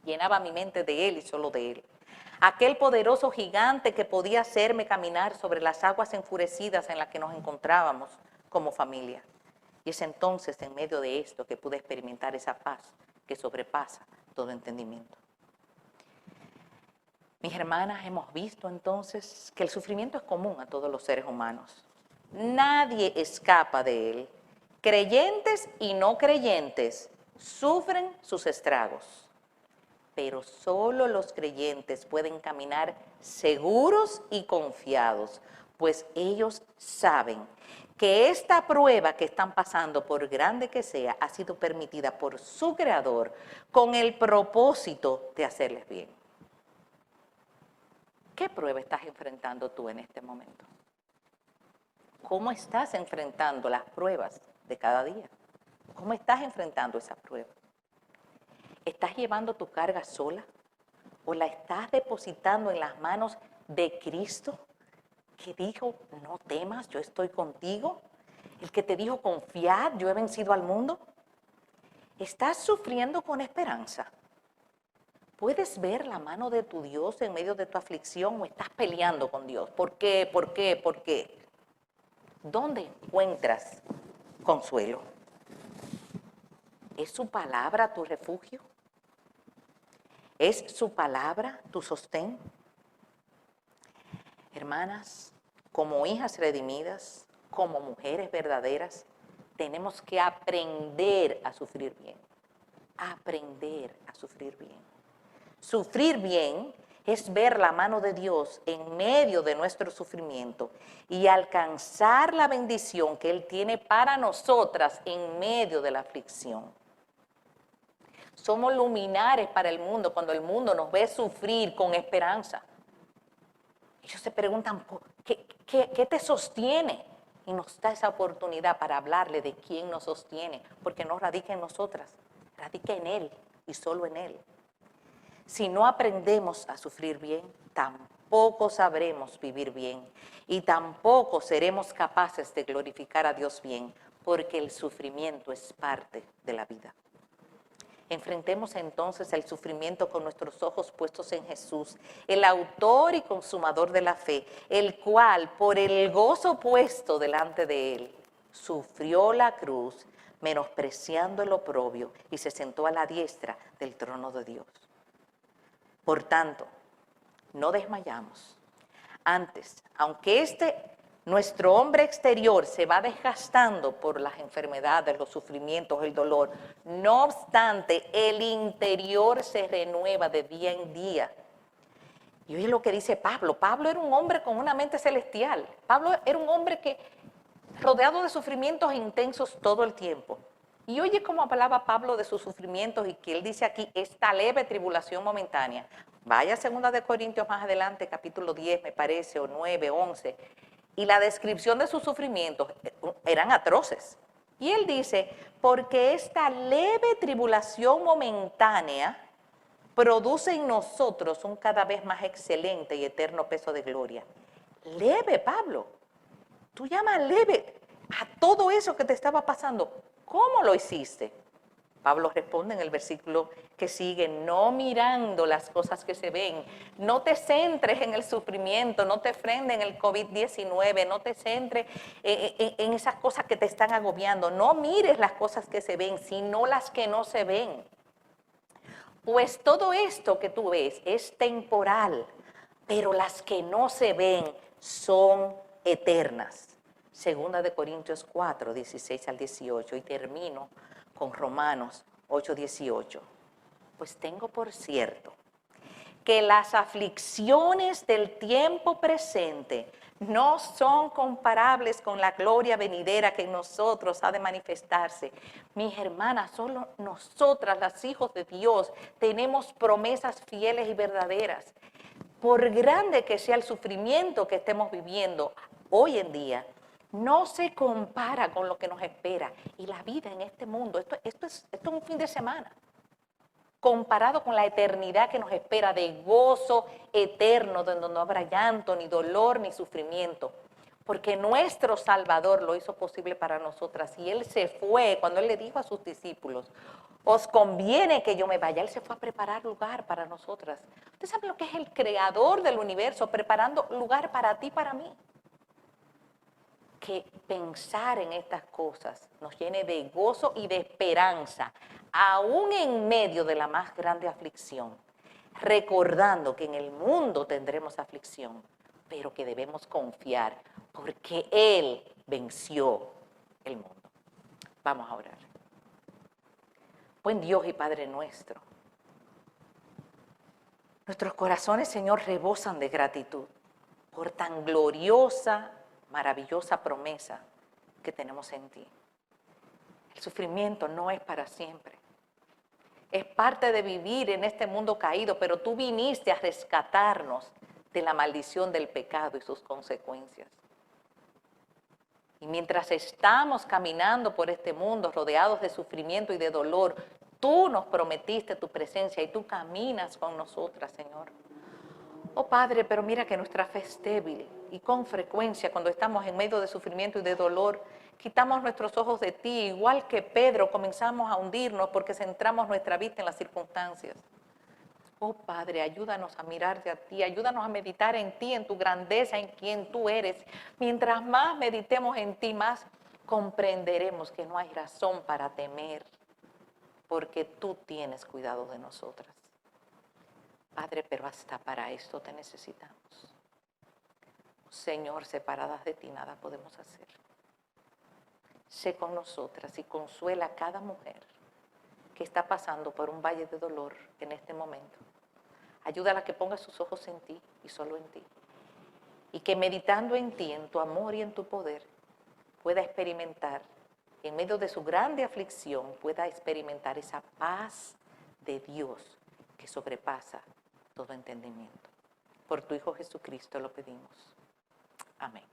Llenaba mi mente de Él y solo de Él. Aquel poderoso gigante que podía hacerme caminar sobre las aguas enfurecidas en las que nos encontrábamos como familia. Y es entonces en medio de esto que pude experimentar esa paz que sobrepasa todo entendimiento. Mis hermanas, hemos visto entonces que el sufrimiento es común a todos los seres humanos. Nadie escapa de él. Creyentes y no creyentes sufren sus estragos, pero solo los creyentes pueden caminar seguros y confiados, pues ellos saben que esta prueba que están pasando, por grande que sea, ha sido permitida por su Creador con el propósito de hacerles bien. ¿Qué prueba estás enfrentando tú en este momento? ¿Cómo estás enfrentando las pruebas de cada día? ¿Cómo estás enfrentando esas pruebas? ¿Estás llevando tu carga sola? ¿O la estás depositando en las manos de Cristo, que dijo, no temas, yo estoy contigo? El que te dijo, confiad, yo he vencido al mundo. ¿Estás sufriendo con esperanza? ¿Puedes ver la mano de tu Dios en medio de tu aflicción o estás peleando con Dios? ¿Por qué? ¿Por qué? ¿Por qué? ¿Dónde encuentras consuelo? ¿Es su palabra tu refugio? ¿Es su palabra tu sostén? Hermanas, como hijas redimidas, como mujeres verdaderas, tenemos que aprender a sufrir bien. Aprender a sufrir bien. Sufrir bien es ver la mano de Dios en medio de nuestro sufrimiento y alcanzar la bendición que Él tiene para nosotras en medio de la aflicción. Somos luminares para el mundo cuando el mundo nos ve sufrir con esperanza. Ellos se preguntan, ¿qué te sostiene? Y nos da esa oportunidad para hablarle de quién nos sostiene, porque no radica en nosotras, radica en Él y solo en Él. Si no aprendemos a sufrir bien, tampoco sabremos vivir bien y tampoco seremos capaces de glorificar a Dios bien, porque el sufrimiento es parte de la vida. Enfrentemos entonces el sufrimiento con nuestros ojos puestos en Jesús, el autor y consumador de la fe, el cual, por el gozo puesto delante de Él, sufrió la cruz, menospreciando el oprobio, y se sentó a la diestra del trono de Dios. Por tanto, no desmayamos. Antes, aunque nuestro hombre exterior se va desgastando por las enfermedades, los sufrimientos, el dolor, no obstante, el interior se renueva de día en día. Y oye lo que dice Pablo. Pablo era un hombre con una mente celestial. Pablo era un hombre rodeado de sufrimientos intensos todo el tiempo. Y oye cómo hablaba Pablo de sus sufrimientos y que él dice aquí, esta leve tribulación momentánea. Vaya a 2 Corintios más adelante, capítulo 10 me parece, o 9, 11. Y la descripción de sus sufrimientos eran atroces. Y él dice, porque esta leve tribulación momentánea produce en nosotros un cada vez más excelente y eterno peso de gloria. Leve, Pablo. Tú llamas leve a todo eso que te estaba pasando. ¿Cómo lo hiciste? Pablo responde en el versículo que sigue, no mirando las cosas que se ven, no te centres en el sufrimiento, no te frenes en el COVID-19, no te centres en esas cosas que te están agobiando, no mires las cosas que se ven, sino las que no se ven. Pues todo esto que tú ves es temporal, pero las que no se ven son eternas. 2 Corintios 4, 16 al 18, y termino con Romanos 8, 18. Pues tengo por cierto que las aflicciones del tiempo presente no son comparables con la gloria venidera que en nosotros ha de manifestarse. Mis hermanas, solo nosotras, las hijos de Dios, tenemos promesas fieles y verdaderas. Por grande que sea el sufrimiento que estemos viviendo hoy en día, no se compara con lo que nos espera. Y la vida en este mundo, esto es un fin de semana, comparado con la eternidad que nos espera de gozo eterno, donde no habrá llanto, ni dolor, ni sufrimiento. Porque nuestro Salvador lo hizo posible para nosotras. Y Él se fue, cuando Él le dijo a sus discípulos, os conviene que yo me vaya. Él se fue a preparar lugar para nosotras. ¿Usted sabe lo que es el creador del universo preparando lugar para ti y para mí? Que pensar en estas cosas nos llene de gozo y de esperanza, aún en medio de la más grande aflicción, recordando que en el mundo tendremos aflicción, pero que debemos confiar porque Él venció el mundo. Vamos a orar. Buen Dios y Padre nuestro, nuestros corazones, Señor, rebosan de gratitud por tan gloriosa, maravillosa promesa que tenemos en ti. El sufrimiento no es para siempre. Es parte de vivir en este mundo caído, pero tú viniste a rescatarnos de la maldición del pecado y sus consecuencias. Y mientras estamos caminando por este mundo rodeados de sufrimiento y de dolor, tú nos prometiste tu presencia y tú caminas con nosotras, Señor. Oh Padre, pero mira que nuestra fe es débil y con frecuencia cuando estamos en medio de sufrimiento y de dolor, quitamos nuestros ojos de ti, igual que Pedro, comenzamos a hundirnos porque centramos nuestra vista en las circunstancias. Oh Padre, ayúdanos a mirarte a ti, ayúdanos a meditar en ti, en tu grandeza, en quien tú eres. Mientras más meditemos en ti, más comprenderemos que no hay razón para temer, porque tú tienes cuidado de nosotras. Padre, pero hasta para esto te necesitamos. Señor, separadas de ti nada podemos hacer. Sé con nosotras y consuela a cada mujer que está pasando por un valle de dolor en este momento. Ayúdala a que ponga sus ojos en ti y solo en ti. Y que meditando en ti, en tu amor y en tu poder, pueda experimentar, en medio de su grande aflicción, pueda experimentar esa paz de Dios que sobrepasa todo entendimiento. Por tu Hijo Jesucristo lo pedimos. Amén.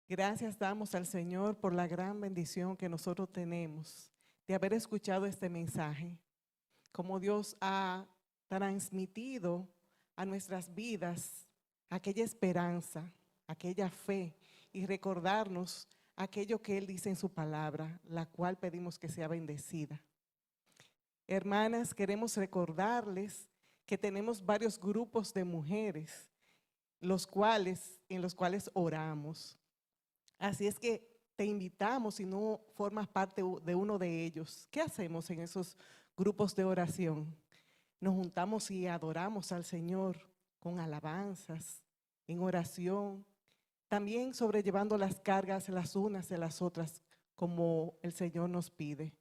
Gracias damos al Señor por la gran bendición que nosotros tenemos de haber escuchado este mensaje. Como Dios ha transmitido a nuestras vidas aquella esperanza, aquella fe y recordarnos aquello que Él dice en su palabra, la cual pedimos que sea bendecida. Hermanas, queremos recordarles que tenemos varios grupos de mujeres en los cuales oramos. Así es que te invitamos, si no formas parte de uno de ellos. ¿Qué hacemos en esos grupos de oración? Nos juntamos y adoramos al Señor con alabanzas, en oración, también sobrellevando las cargas las unas de las otras, como el Señor nos pide.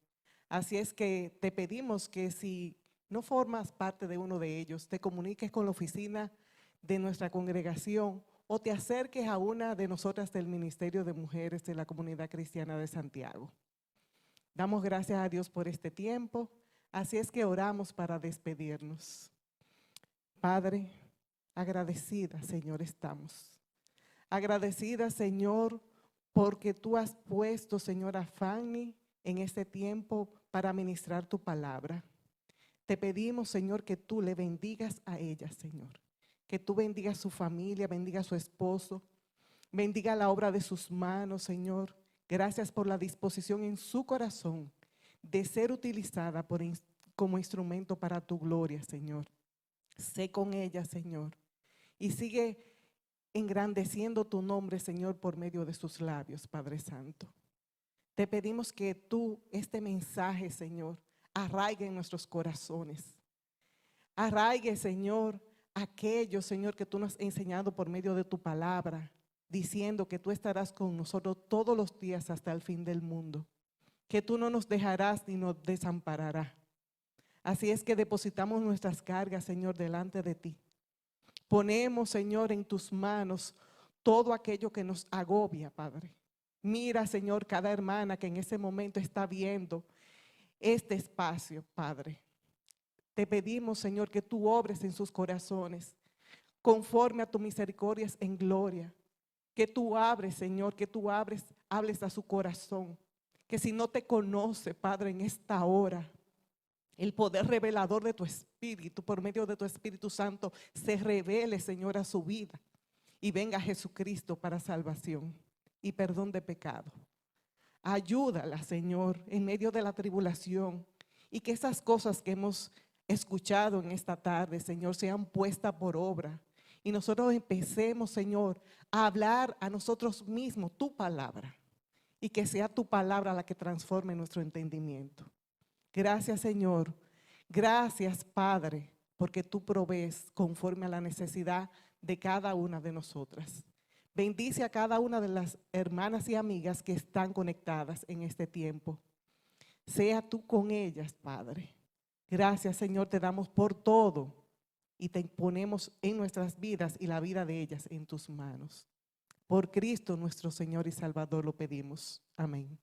Así es que te pedimos que si no formas parte de uno de ellos, te comuniques con la oficina de nuestra congregación o te acerques a una de nosotras del Ministerio de Mujeres de la Comunidad Cristiana de Santiago. Damos gracias a Dios por este tiempo, así es que oramos para despedirnos. Padre, agradecida, Señor, estamos. Agradecida, Señor, porque tú has puesto, Señor, a Fanny en este tiempo para ministrar tu palabra. Te pedimos, Señor, que tú le bendigas a ella, Señor. Que tú bendigas su familia, bendiga a su esposo, bendiga la obra de sus manos, Señor. Gracias por la disposición en su corazón de ser utilizada como instrumento para tu gloria, Señor. Sé con ella, Señor, y sigue engrandeciendo tu nombre, Señor, por medio de sus labios, Padre Santo. Te pedimos que tú, este mensaje, Señor, arraigue en nuestros corazones. Arraigue, Señor, aquello, Señor, que tú nos has enseñado por medio de tu palabra, diciendo que tú estarás con nosotros todos los días hasta el fin del mundo, que tú no nos dejarás ni nos desampararás. Así es que depositamos nuestras cargas, Señor, delante de ti. Ponemos, Señor, en tus manos todo aquello que nos agobia, Padre. Mira, Señor, cada hermana que en ese momento está viendo este espacio, Padre. Te pedimos, Señor, que tú obres en sus corazones, conforme a tus misericordias en gloria. Que tú abres, Señor, que tú hables a su corazón. Que si no te conoce, Padre, en esta hora, el poder revelador de tu Espíritu, por medio de tu Espíritu Santo, se revele, Señor, a su vida. Y venga Jesucristo para salvación y perdón de pecado. Ayúdala, Señor, en medio de la tribulación. Y que esas cosas que hemos escuchado en esta tarde, Señor, sean puestas por obra. Y nosotros empecemos, Señor, a hablar a nosotros mismos tu palabra. Y que sea tu palabra la que transforme nuestro entendimiento. Gracias, Señor. Gracias, Padre, porque tú provees conforme a la necesidad de cada una de nosotras. Bendice a cada una de las hermanas y amigas que están conectadas en este tiempo. Sea tú con ellas, Padre. Gracias, Señor, te damos por todo y te ponemos en nuestras vidas y la vida de ellas en tus manos. Por Cristo nuestro Señor y Salvador lo pedimos. Amén.